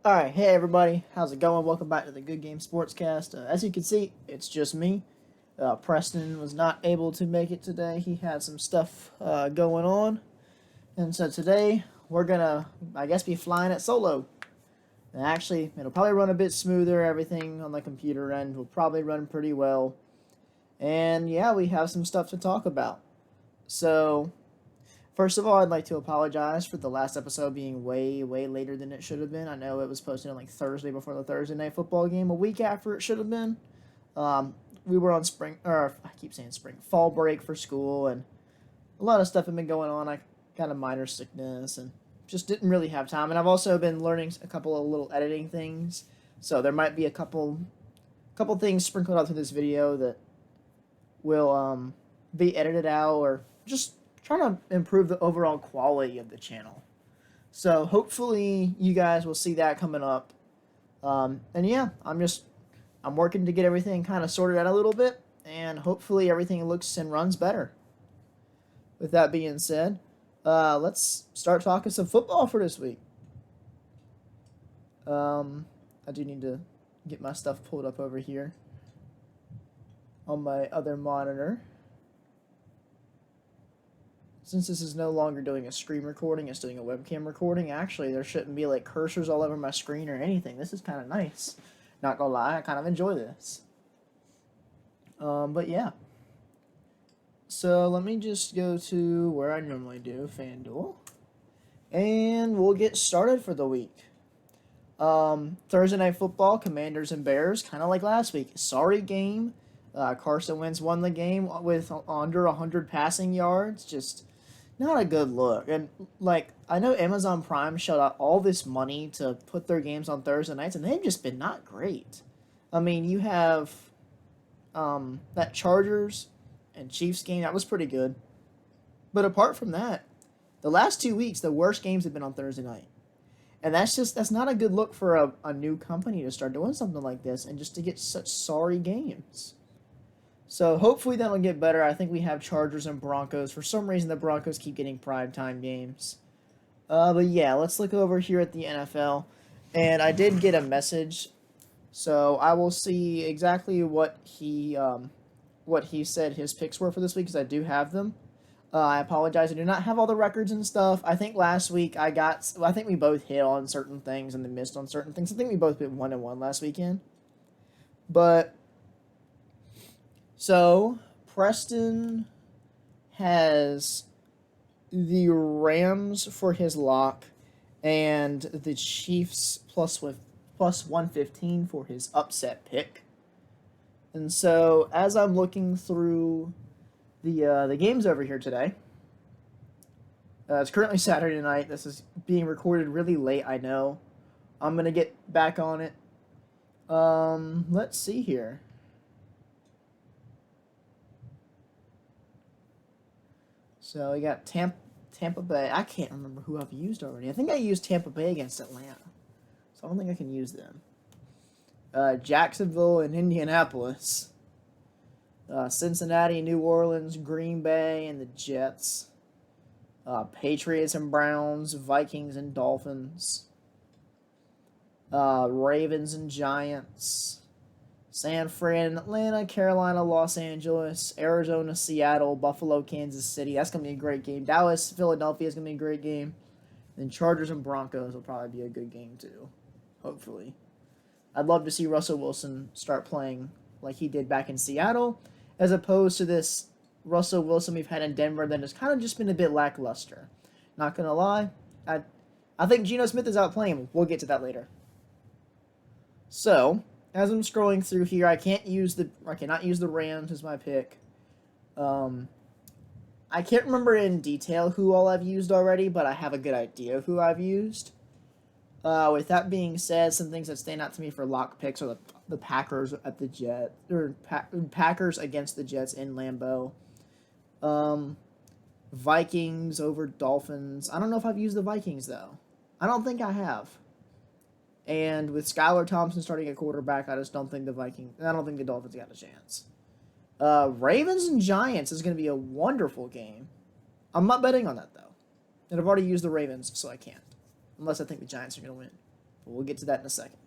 Alright, hey everybody, how's it going? Welcome back to the Good Game Sportscast. As you can see, it's just me. Preston was not able to make it today. He had some stuff going on. And so today, we're gonna, I guess, be flying it solo. And actually, it'll probably run a bit smoother. Everything on the computer end will probably run pretty well. And yeah, we have some stuff to talk about. So, first of all, I'd like to apologize for the last episode being way, way later than it should have been. I know it was posted on like Thursday before the Thursday night football game, a week after it should have been. We were on I keep saying spring, fall break for school, and a lot of stuff had been going on. I got a minor sickness and just didn't really have time. And I've also been learning a couple of little editing things, so there might be a couple things sprinkled out through this video that will be edited out or just trying to improve the overall quality of the channel. So hopefully you guys will see that coming up. And yeah, I'm working to get everything kind of sorted out a little bit, and hopefully everything looks and runs better. With that being said, let's start talking some football for this week. I do need to get my stuff pulled up over here on my other monitor. Since this is no longer doing a screen recording, it's doing a webcam recording. Actually, there shouldn't be like cursors all over my screen or anything. This is kind of nice. Not gonna lie, I kind of enjoy this. But yeah. So let me just go to where I normally do, FanDuel. And we'll get started for the week. Thursday Night Football, Commanders and Bears, kind of like last week. Sorry game. Carson Wentz won the game with under 100 passing yards. Just not a good look. And, like, I know Amazon Prime shelled out all this money to put their games on Thursday nights, and they've just been not great. I mean, you have that Chargers and Chiefs game. That was pretty good. But apart from that, the last 2 weeks, the worst games have been on Thursday night. And that's not a good look for a new company to start doing something like this and just to get such sorry games. So hopefully that'll get better. I think we have Chargers and Broncos. For some reason, the Broncos keep getting primetime games. But yeah, let's look over here at the NFL. And I did get a message, so I will see exactly what he said his picks were for this week, because I do have them. I apologize. I do not have all the records and stuff. I think last week I think we both hit on certain things and then missed on certain things. I think we both hit 1-1 last weekend. But so, Preston has the Rams for his lock and the Chiefs plus 115 for his upset pick. And so, as I'm looking through the games over here today, it's currently Saturday night. This is being recorded really late, I know. I'm going to get back on it. Let's see here. So we got Tampa Bay. I can't remember who I've used already. I think I used Tampa Bay against Atlanta. So I don't think I can use them. Jacksonville and Indianapolis. Cincinnati, New Orleans, Green Bay, and the Jets. Patriots and Browns, Vikings and Dolphins. Ravens and Giants. San Fran, Atlanta, Carolina, Los Angeles, Arizona, Seattle, Buffalo, Kansas City. That's going to be a great game. Dallas, Philadelphia is going to be a great game. Then Chargers and Broncos will probably be a good game too, hopefully. I'd love to see Russell Wilson start playing like he did back in Seattle, as opposed to this Russell Wilson we've had in Denver that has kind of just been a bit lackluster. Not going to lie, I think Geno Smith is outplaying him. We'll get to that later. So, as I'm scrolling through here, I cannot use the Rams as my pick. I can't remember in detail who all I've used already, but I have a good idea of who I've used. With that being said, some things that stand out to me for lock picks are the Packers at the Jets, or Packers against the Jets in Lambeau. Vikings over Dolphins. I don't know if I've used the Vikings though. I don't think I have. And with Skylar Thompson starting at quarterback, I don't think the Dolphins got a chance. Ravens and Giants is going to be a wonderful game. I'm not betting on that, though. And I've already used the Ravens, so I can't. Unless I think the Giants are going to win. But we'll get to that in a second.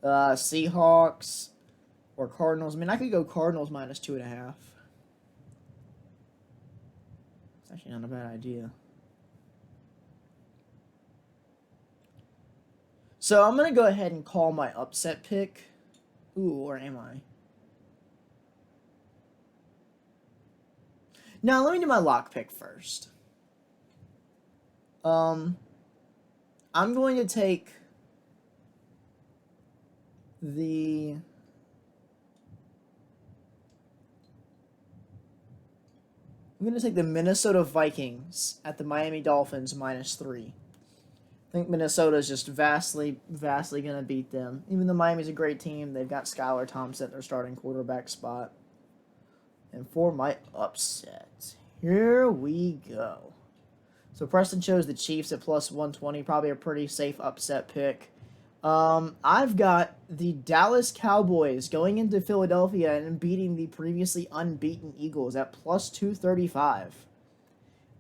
Seahawks or Cardinals. I mean, I could go Cardinals minus 2.5. It's actually not a bad idea. So I'm going to go ahead and call my upset pick. Ooh, or am I? Now, let me do my lock pick first. I'm going to take the... I'm going to take the Minnesota Vikings at the Miami Dolphins minus 3. I think Minnesota is just vastly going to beat them. Even though Miami's a great team, they've got Skylar Thompson at their starting quarterback spot. And for my upset, here we go. So Preston chose the Chiefs at plus 120, probably a pretty safe upset pick. I've got the Dallas Cowboys going into Philadelphia and beating the previously unbeaten Eagles at plus 235.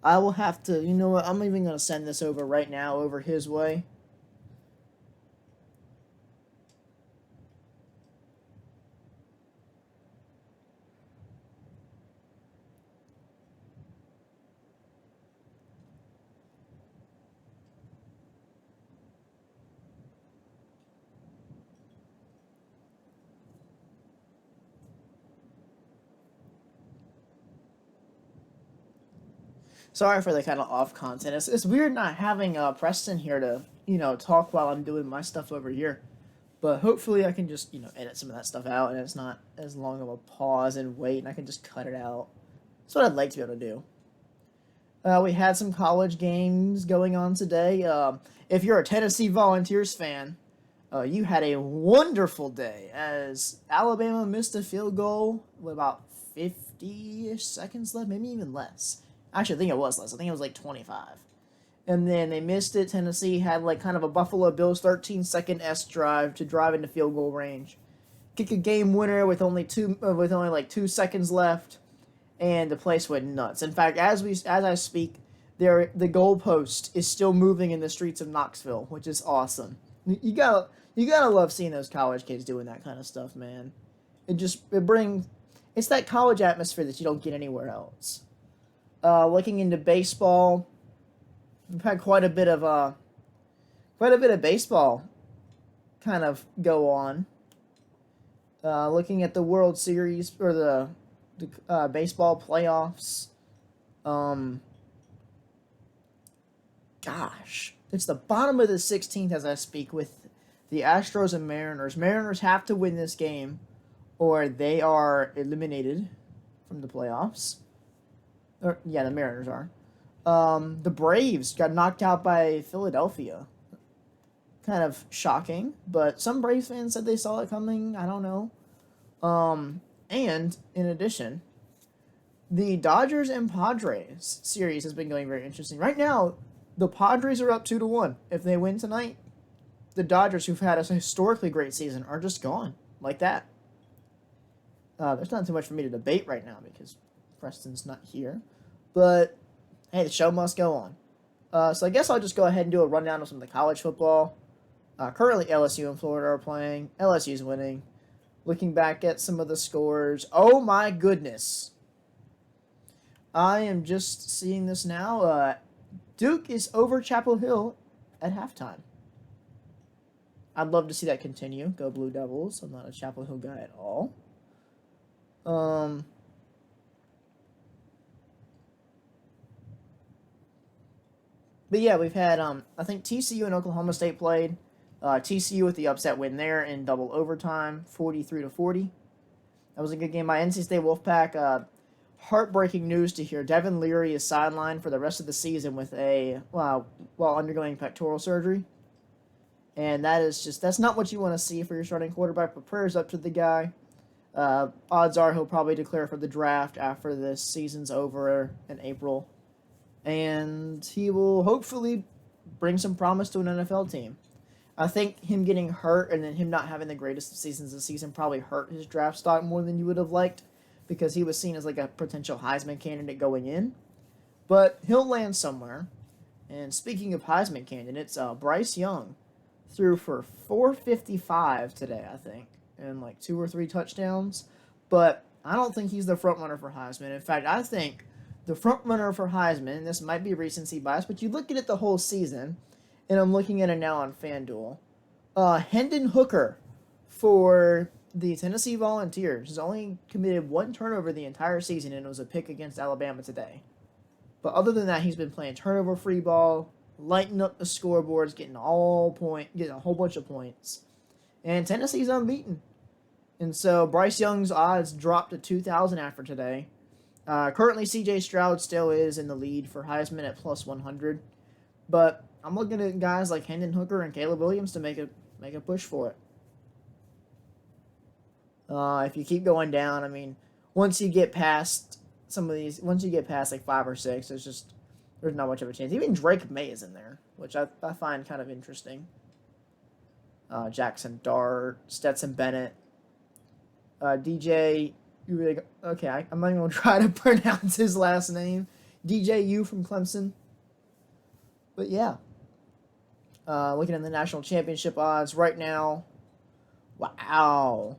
I will have to, you know what, I'm even going to send this over right now over his way. Sorry for the kind of off content. It's weird not having Preston here to, talk while I'm doing my stuff over here. But hopefully I can just, edit some of that stuff out and it's not as long of a pause and wait and I can just cut it out. That's what I'd like to be able to do. We had some college games going on today. If you're a Tennessee Volunteers fan, you had a wonderful day as Alabama missed a field goal with about 50-ish seconds left, maybe even less. Actually, I think it was less. I think it was like 25. And then they missed it. Tennessee had like kind of a Buffalo Bills 13-second S drive to drive into field goal range, kick a game winner with only like 2 seconds left, and the place went nuts. In fact, as I speak, the goalpost is still moving in the streets of Knoxville, which is awesome. You gotta love seeing those college kids doing that kind of stuff, man. It's that college atmosphere that you don't get anywhere else. Looking into baseball, we've had quite a bit of baseball kind of go on. Looking at the World Series or the baseball playoffs. Gosh, it's the bottom of the 16th as I speak with the Astros and Mariners. Mariners have to win this game, or they are eliminated from the playoffs. The Mariners are. The Braves got knocked out by Philadelphia. Kind of shocking, but some Braves fans said they saw it coming. I don't know. And in addition, the Dodgers and Padres series has been going very interesting. Right now, the Padres are up 2-1. If they win tonight, the Dodgers, who've had a historically great season, are just gone like that. There's not too much for me to debate right now because Preston's not here. But, hey, the show must go on. So I guess I'll just go ahead and do a rundown of some of the college football. Currently, LSU and Florida are playing. LSU's winning. Looking back at some of the scores. Oh, my goodness. I am just seeing this now. Duke is over Chapel Hill at halftime. I'd love to see that continue. Go Blue Devils. I'm not a Chapel Hill guy at all. But yeah, we've had, I think TCU and Oklahoma State played. TCU with the upset win there in double overtime, 43-40. That was a good game by NC State Wolfpack. Heartbreaking news to hear. Devin Leary is sidelined for the rest of the season with while undergoing pectoral surgery. And that's not what you want to see for your starting quarterback, but prayers up to the guy. Odds are he'll probably declare for the draft after this season's over in April. And he will hopefully bring some promise to an NFL team. I think him getting hurt and then him not having the greatest of seasons this season probably hurt his draft stock more than you would have liked because he was seen as like a potential Heisman candidate going in. But he'll land somewhere. And speaking of Heisman candidates, Bryce Young threw for 455 today, I think, and like 2 or 3 touchdowns. But I don't think he's the front runner for Heisman. In fact, I think the front runner for Heisman, and this might be recency bias, but you look at it the whole season, and I'm looking at it now on FanDuel. Hendon Hooker for the Tennessee Volunteers has only committed 1 turnover the entire season, and it was a pick against Alabama today. But other than that, he's been playing turnover-free ball, lighting up the scoreboards, getting a whole bunch of points. And Tennessee's unbeaten. And so Bryce Young's odds dropped to 2,000 after today. Currently, C.J. Stroud still is in the lead for Heisman at plus 100. But I'm looking at guys like Hendon Hooker and Caleb Williams to make a push for it. If you keep going down, I mean, once you get past like 5 or 6, there's not much of a chance. Even Drake May is in there, which I find kind of interesting. Jackson Dart, Stetson Bennett, DJ. I'm not even gonna try to pronounce his last name. DJU from Clemson. But yeah, looking at the national championship odds right now. Wow.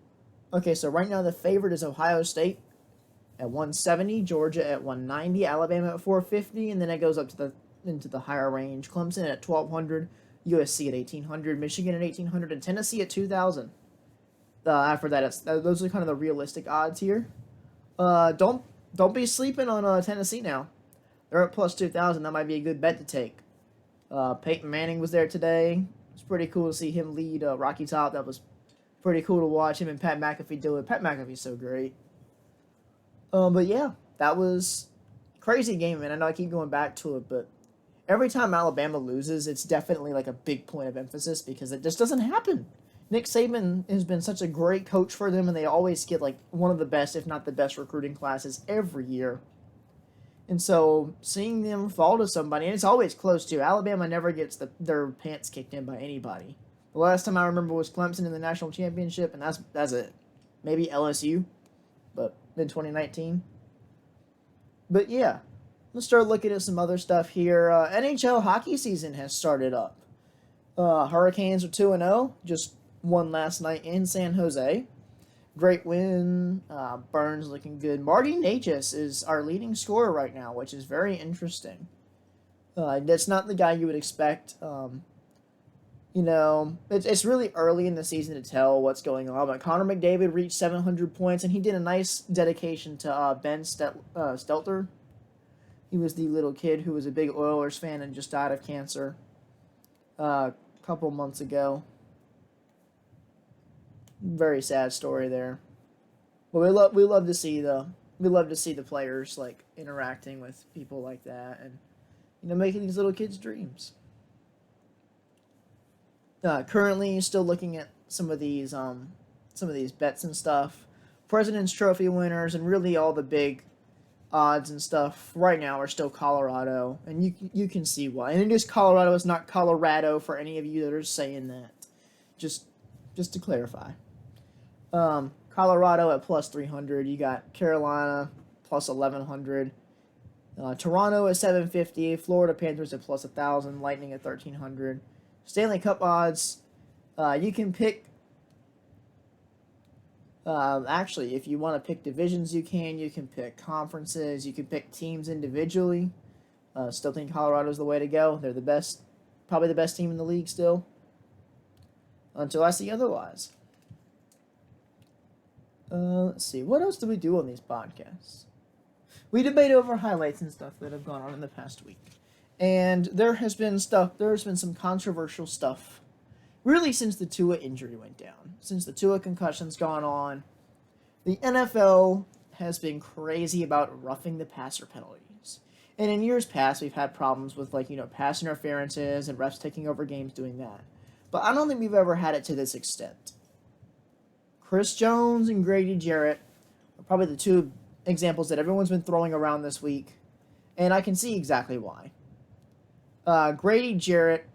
Okay, so right now the favorite is Ohio State at 170, Georgia at 190, Alabama at 450, and then it goes up to into the higher range. Clemson at 1,200, USC at 1,800, Michigan at 1,800, and Tennessee at 2,000. After that, those are kind of the realistic odds here. Don't be sleeping on Tennessee now. They're at plus 2,000. That might be a good bet to take. Peyton Manning was there today. It's pretty cool to see him lead Rocky Top. That was pretty cool to watch him and Pat McAfee do it. Pat McAfee's so great. But yeah, that was a crazy game, man. I know I keep going back to it, but every time Alabama loses, it's definitely like a big point of emphasis because it just doesn't happen. Nick Saban has been such a great coach for them, and they always get like one of the best, if not the best, recruiting classes every year. And so seeing them fall to somebody, and it's always close too. Alabama never gets their pants kicked in by anybody. The last time I remember was Clemson in the national championship, and that's it. Maybe LSU, but in 2019. But yeah, let's start looking at some other stuff here. NHL hockey season has started up. Hurricanes are 2-0, just won last night in San Jose. Great win. Burns looking good. Marty Necas is our leading scorer right now, which is very interesting. That's not the guy you would expect. It's really early in the season to tell what's going on, but Connor McDavid reached 700 points, and he did a nice dedication to Ben Stelter. He was the little kid who was a big Oilers fan and just died of cancer a couple months ago. Very sad story there. But we love to see the players like interacting with people like that and making these little kids' dreams. Currently, still looking at some of these bets and stuff. President's Trophy winners and really all the big odds and stuff right now are still Colorado, and you can see why. And it is Colorado. It's not Colorado for any of you that are saying that. Just to clarify. Colorado at plus 300. You got Carolina plus 1,100. Toronto at 750. Florida Panthers at plus 1,000. Lightning at 1,300. Stanley Cup odds, you can pick, actually, if you want to pick divisions, you can pick conferences, you can pick teams individually. Still think Colorado's the way to go. They're the best, probably the best team in the league still, until I see otherwise. Let's see, what else do we do on these podcasts? We debate over highlights and stuff that have gone on in the past week. And there's been some controversial stuff, really since the Tua injury went down. Since the Tua concussion's gone on, the NFL has been crazy about roughing the passer penalties. And in years past, we've had problems with pass interferences and refs taking over games doing that. But I don't think we've ever had it to this extent. Chris Jones and Grady Jarrett are probably the two examples that everyone's been throwing around this week, and I can see exactly why. Grady Jarrett,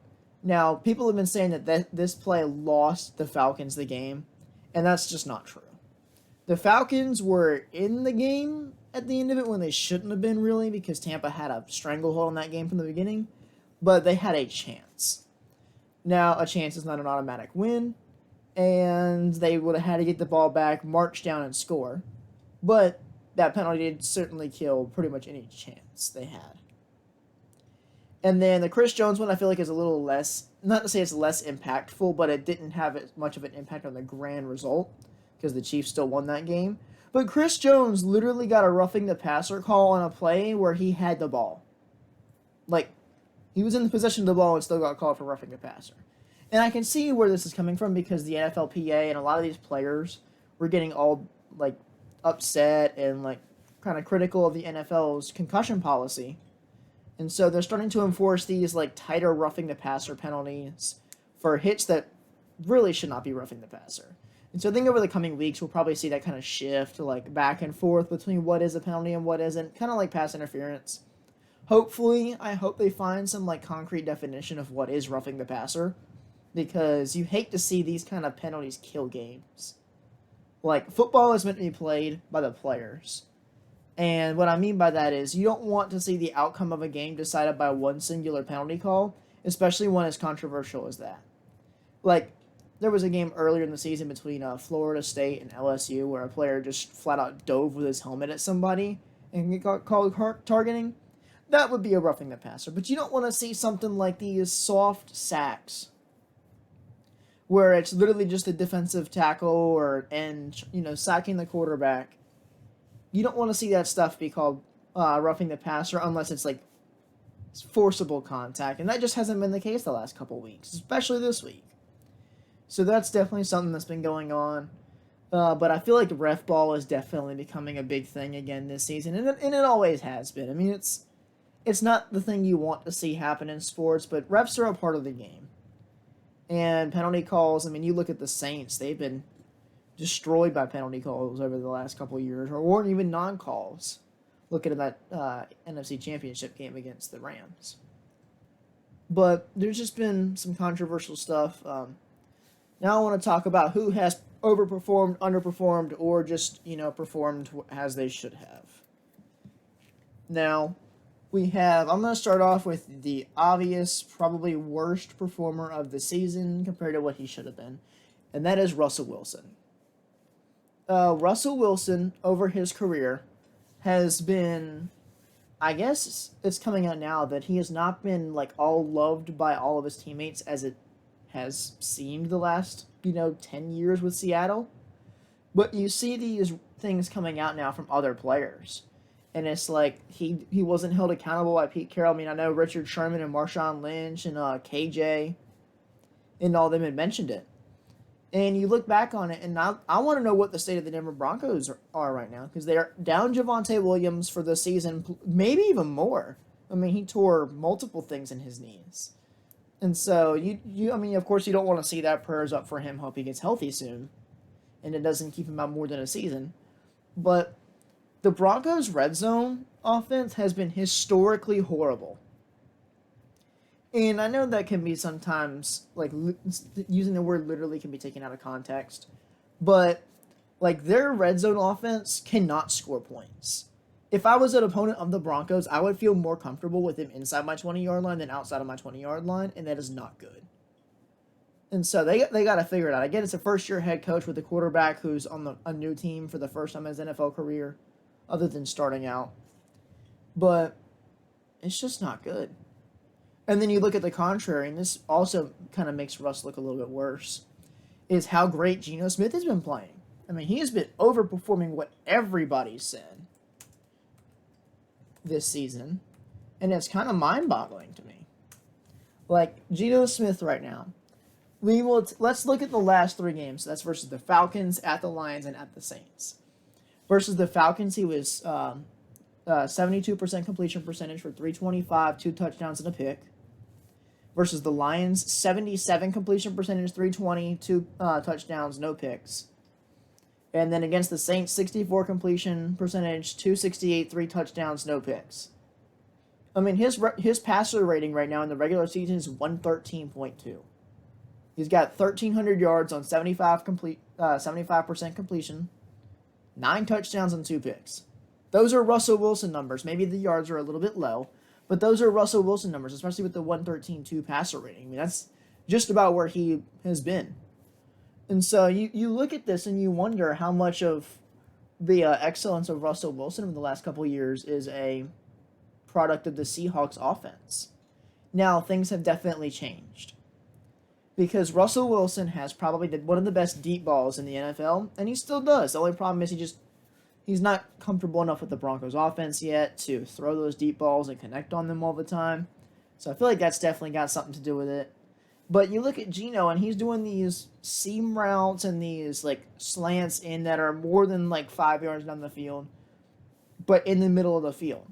now people have been saying that this play lost the Falcons the game, and that's just not true. The Falcons were in the game at the end of it when they shouldn't have been really, because Tampa had a stranglehold on that game from the beginning, but they had a chance. Now, a chance is not an automatic win, and they would have had to get the ball back, march down, and score. But that penalty did certainly kill pretty much any chance they had. And then the Chris Jones one, I feel like is a little less, not to say it's less impactful, but it didn't have as much of an impact on the grand result because the Chiefs still won that game. But Chris Jones literally got a roughing the passer call on a play where he had the ball. Like, he was in the possession of the ball and still got called for roughing the passer. And I can see where this is coming from because the NFLPA and a lot of these players were getting all, like, upset and, like, kind of critical of the NFL's concussion policy. And so they're starting to enforce these, like, tighter roughing the passer penalties for hits that really should not be roughing the passer. And so I think over the coming weeks, we'll probably see that kind of shift, like, back and forth between what is a penalty and what isn't, kind of like pass interference. Hopefully, I hope they find some, like, concrete definition of what is roughing the passer, because you hate to see these kind of penalties kill games. Like, football is meant to be played by the players. And what I mean by that is you don't want to see the outcome of a game decided by one singular penalty call, especially one as controversial as that. Like, there was a game earlier in the season between Florida State and LSU where a player just flat out dove with his helmet at somebody and got called targeting. That would be a roughing the passer. But you don't want to see something like these soft sacks where it's literally just a defensive tackle or sacking the quarterback. You don't want to see that stuff be called roughing the passer unless it's like forcible contact, and that just hasn't been the case the last couple weeks, especially this week. So that's definitely something that's been going on. But I feel like ref ball is definitely becoming a big thing again this season, and it always has been. I mean, it's not the thing you want to see happen in sports, but refs are a part of the game. And penalty calls, I mean, you look at the Saints, they've been destroyed by penalty calls over the last couple of years, or even non-calls. Looking at that NFC Championship game against the Rams. But there's just been some controversial stuff. Now I want to talk about who has overperformed, underperformed, or just, performed as they should have. Now, I'm going to start off with the obvious, probably worst performer of the season compared to what he should have been, and that is Russell Wilson. Russell Wilson, over his career, has been, I guess it's coming out now that he has not been, like, all loved by all of his teammates as it has seemed the last, 10 years with Seattle. But you see these things coming out now from other players. And it's like, he wasn't held accountable by Pete Carroll. I mean, I know Richard Sherman and Marshawn Lynch and KJ and all of them had mentioned it. And you look back on it, and I want to know what the state of the Denver Broncos are right now, because they are down Javonte Williams for the season, maybe even more. I mean, he tore multiple things in his knees. And so, of course, you don't want to see that. Prayers up for him. Hope he gets healthy soon. And it doesn't keep him out more than a season. But the Broncos' red zone offense has been historically horrible. And I know that can be sometimes, like, using the word literally can be taken out of context. But, like, their red zone offense cannot score points. If I was an opponent of the Broncos, I would feel more comfortable with him inside my 20-yard line than outside of my 20-yard line, and that is not good. And so they got to figure it out. Again, it's a first-year head coach with a quarterback who's on a new team for the first time in his NFL career, other than starting out. But it's just not good. And then you look at the contrary, and this also kind of makes Russ look a little bit worse, is how great Geno Smith has been playing. I mean, he has been overperforming what everybody said this season, and it's kind of mind-boggling to me. Like, Geno Smith right now, let's look at the last 3 games. That's versus the Falcons, at the Lions, and at the Saints. Versus the Falcons, he was 72% completion percentage for 325, 2 touchdowns and a pick. Versus the Lions, 77 completion percentage, 320, 2 touchdowns, no picks. And then against the Saints, 64 completion percentage, 268, 3 touchdowns, no picks. I mean, his passer rating right now in the regular season is 113.2. He's got 1,300 yards on 75% completion, 9 touchdowns and 2 picks. Those are Russell Wilson numbers. Maybe the yards are a little bit low, But those are Russell Wilson numbers, especially with the 113.2 passer rating. I mean, that's just about where he has been. And so you look at this and you wonder how much of the excellence of Russell Wilson in the last couple of years is a product of the Seahawks offense. Now, things have definitely changed. Because Russell Wilson has probably one of the best deep balls in the NFL, and he still does. The only problem is he's not comfortable enough with the Broncos offense yet to throw those deep balls and connect on them all the time. So I feel like that's definitely got something to do with it. But you look at Geno, and he's doing these seam routes and these like slants in that are more than like 5 yards down the field, but in the middle of the field.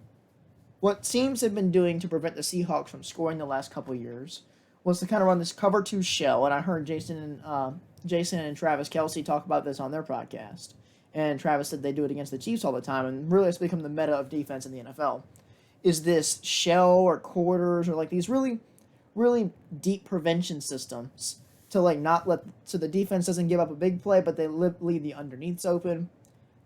What teams have been doing to prevent the Seahawks from scoring the last couple of years was to kind of run this cover two shell, and I heard Jason and Travis Kelce talk about this on their podcast. And Travis said they do it against the Chiefs all the time, and really it's become the meta of defense in the NFL. Is this shell or quarters or like these really, really deep prevention systems to like not let so the defense doesn't give up a big play, but they leave the underneaths open,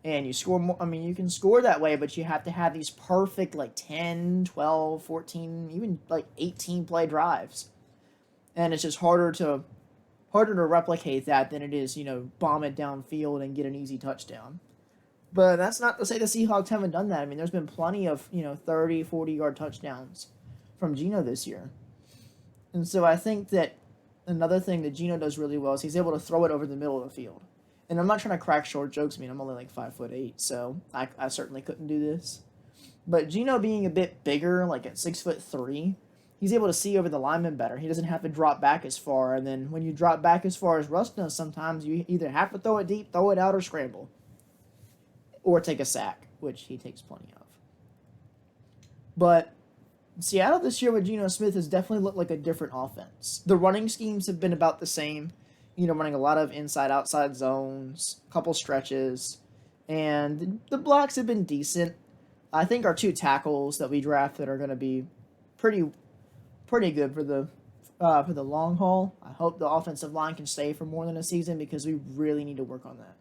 and you score more. I mean, you can score that way, but you have to have these perfect like 10, 12, 14, even like 18 play drives, and it's just harder to replicate that than it is, bomb it downfield and get an easy touchdown. But that's not to say the Seahawks haven't done that. I mean, there's been plenty of, 30, 40-yard touchdowns from Geno this year. And so I think that another thing that Geno does really well is he's able to throw it over the middle of the field. And I'm not trying to crack short jokes. I mean, I'm only like 5'8", so I certainly couldn't do this. But Geno being a bit bigger, like at 6'3", he's able to see over the lineman better. He doesn't have to drop back as far. And then when you drop back as far as Russ does, sometimes you either have to throw it deep, throw it out, or scramble. Or take a sack, which he takes plenty of. But Seattle this year with Geno Smith has definitely looked like a different offense. The running schemes have been about the same. Running a lot of inside-outside zones, a couple stretches. And the blocks have been decent. I think our 2 tackles that we drafted are going to be pretty good for the long haul. I hope the offensive line can stay for more than a season because we really need to work on that.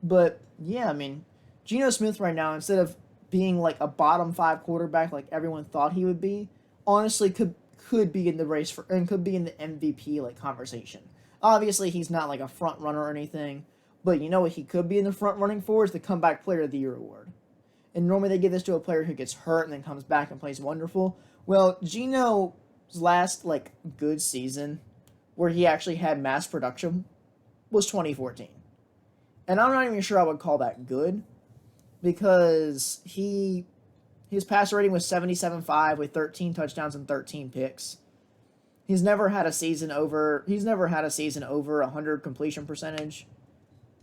But yeah, I mean, Geno Smith right now, instead of being like a bottom 5 quarterback like everyone thought he would be, honestly could be in the race for and could be in the MVP like conversation. Obviously, he's not like a front runner or anything, but you know what he could be in the front running for is the Comeback Player of the Year award. And normally they give this to a player who gets hurt and then comes back and plays wonderful. Well, Geno's last like good season where he actually had mass production was 2014. And I'm not even sure I would call that good because his passer rating was 77.5 with 13 touchdowns and 13 picks. He's never had a season over 100 completion percentage.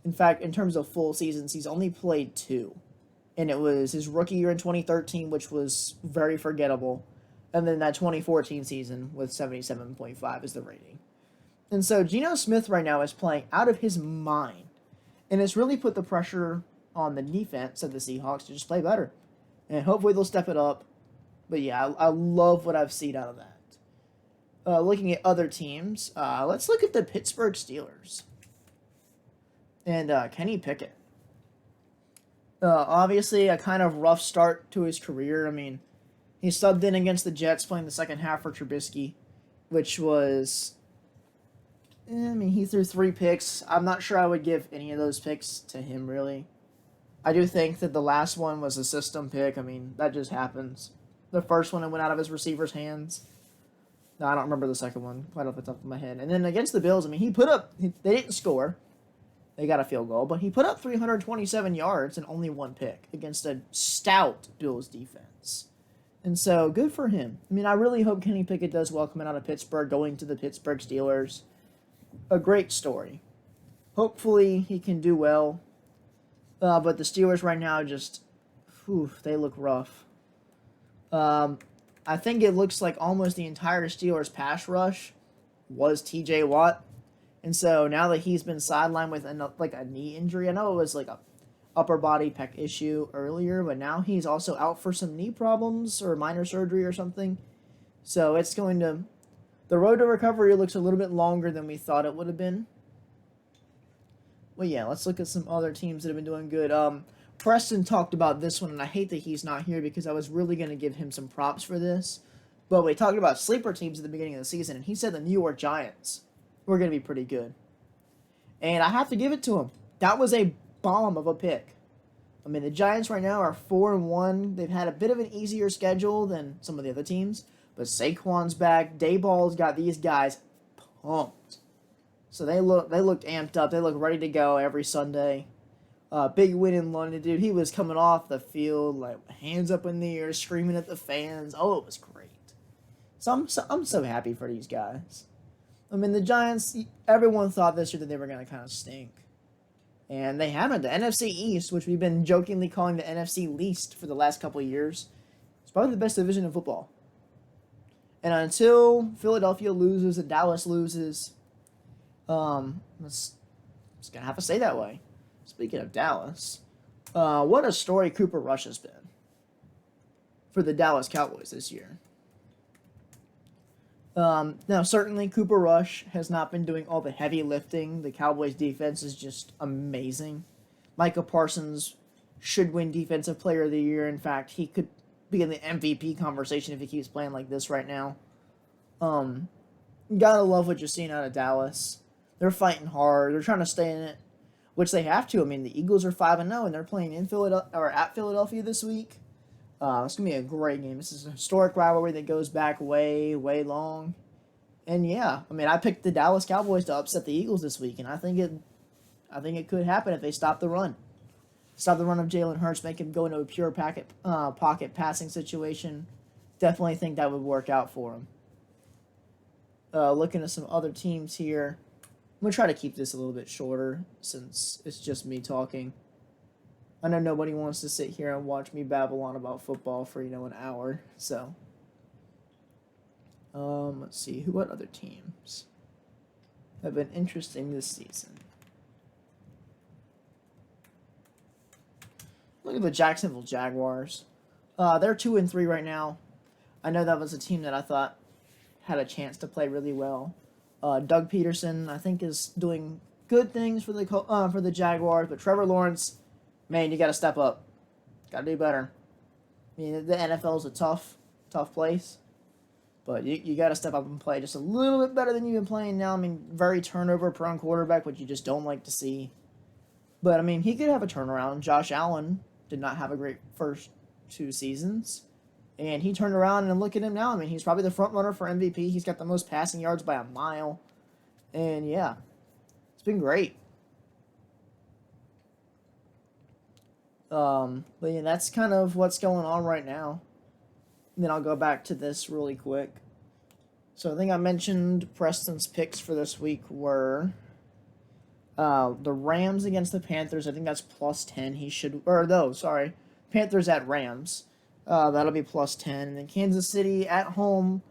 In fact, in terms of full seasons, he's only played 2. And it was his rookie year in 2013, which was very forgettable. And then that 2014 season with 77.5 is the rating. And so Geno Smith right now is playing out of his mind. And it's really put the pressure on the defense of the Seahawks to just play better. And hopefully they'll step it up. But yeah, I love what I've seen out of that. Looking at other teams, let's look at the Pittsburgh Steelers. And Kenny Pickett. Obviously, a kind of rough start to his career. I mean, he subbed in against the Jets playing the second half for Trubisky, which was... he threw 3 picks. I'm not sure I would give any of those picks to him, really. I do think that the last one was a system pick. I mean, that just happens. The first one, it went out of his receiver's hands. No, I don't remember the second one quite off the top of my head. And then against the Bills, they didn't score. They got a field goal, but he put up 327 yards and only 1 pick against a stout Bills defense. And so, good for him. I mean, I really hope Kenny Pickett does well coming out of Pittsburgh, going to the Pittsburgh Steelers. A great story. Hopefully, he can do well. But the Steelers right now they look rough. I think it looks like almost the entire Steelers pass rush was TJ Watt. And so now that he's been sidelined with a knee injury, I know it was like a upper body pec issue earlier, but now he's also out for some knee problems or minor surgery or something. So the road to recovery looks a little bit longer than we thought it would have been. Well, yeah, let's look at some other teams that have been doing good. Preston talked about this one, and I hate that he's not here because I was really going to give him some props for this. But we talked about sleeper teams at the beginning of the season, and he said the New York Giants were going to be pretty good. And I have to give it to him. That was a bomb of a pick. I mean, the Giants right now are 4-1. They've had a bit of an easier schedule than some of the other teams. But Saquon's back. Dayball's got these guys pumped. So they looked amped up. They look ready to go every Sunday. Big win in London, dude. He was coming off the field, like, hands up in the air, screaming at the fans. Oh, it was great. So I'm so happy for these guys. I mean, the Giants, everyone thought this year that they were going to kind of stink. And they haven't. The NFC East, which we've been jokingly calling the NFC least for the last couple of years, it's probably the best division in football. And until Philadelphia loses and Dallas loses, it's going to have to stay that way. Speaking of Dallas, what a story Cooper Rush has been for the Dallas Cowboys this year. Now, certainly Cooper Rush has not been doing all the heavy lifting. The Cowboys' defense is just amazing. Micah Parsons should win Defensive Player of the Year. In fact, he could be in the MVP conversation if he keeps playing like this right now. Gotta love what you're seeing out of Dallas. They're fighting hard. They're trying to stay in it, which they have to. I mean, the Eagles are 5-0, and they're playing in Philadelphia or at Philadelphia this week. It's gonna be a great game. This is a historic rivalry that goes back way, way long. And yeah, I mean, I picked the Dallas Cowboys to upset the Eagles this week, and I think it could happen if they stop the run. Stop the run of Jalen Hurts, make him go into a pure pocket passing situation. Definitely think that would work out for him. Looking at some other teams here. I'm going to try to keep this a little bit shorter since it's just me talking. I know nobody wants to sit here and watch me babble on about football for, an hour. So, let's see. What other teams have been interesting this season? Look at the Jacksonville Jaguars. They're 2-3 right now. I know that was a team that I thought had a chance to play really well. Doug Peterson, I think, is doing good things for the Jaguars, but Trevor Lawrence, man, you got to step up. Got to do better. I mean, the NFL is a tough place, but you got to step up and play just a little bit better than you've been playing now. I mean, very turnover-prone quarterback, which you just don't like to see. But, I mean, he could have a turnaround. Josh Allen did not have a great first 2 seasons. And he turned around, and look at him now. I mean, he's probably the front runner for MVP. He's got the most passing yards by a mile. And, yeah, it's been great. But, yeah, that's kind of what's going on right now. And then I'll go back to this really quick. So I think I mentioned Preston's picks for this week were the Rams against the Panthers. I think that's +10. Panthers at Rams. That'll be +10. And then Kansas City at home.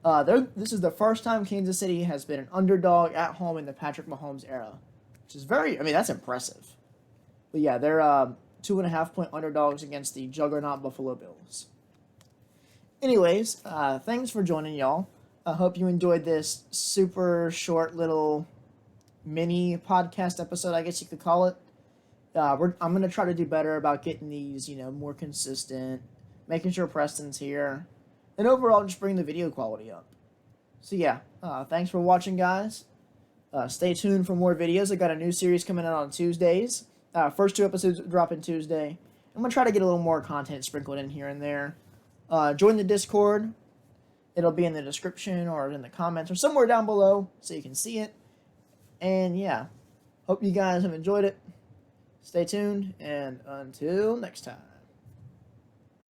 This is the first time Kansas City has been an underdog at home in the Patrick Mahomes era, which is that's impressive. But yeah, they're 2.5-point underdogs against the juggernaut Buffalo Bills. Anyways, thanks for joining, y'all. I hope you enjoyed this super short little mini podcast episode, I guess you could call it. I'm going to try to do better about getting these, more consistent, making sure Preston's here, and overall just bring the video quality up. So yeah, thanks for watching, guys. Stay tuned for more videos. I got a new series coming out on Tuesdays. First 2 episodes dropping Tuesday. I'm going to try to get a little more content sprinkled in here and there. Join the Discord. It'll be in the description or in the comments or somewhere down below so you can see it. And yeah, hope you guys have enjoyed it. Stay tuned, and until next time.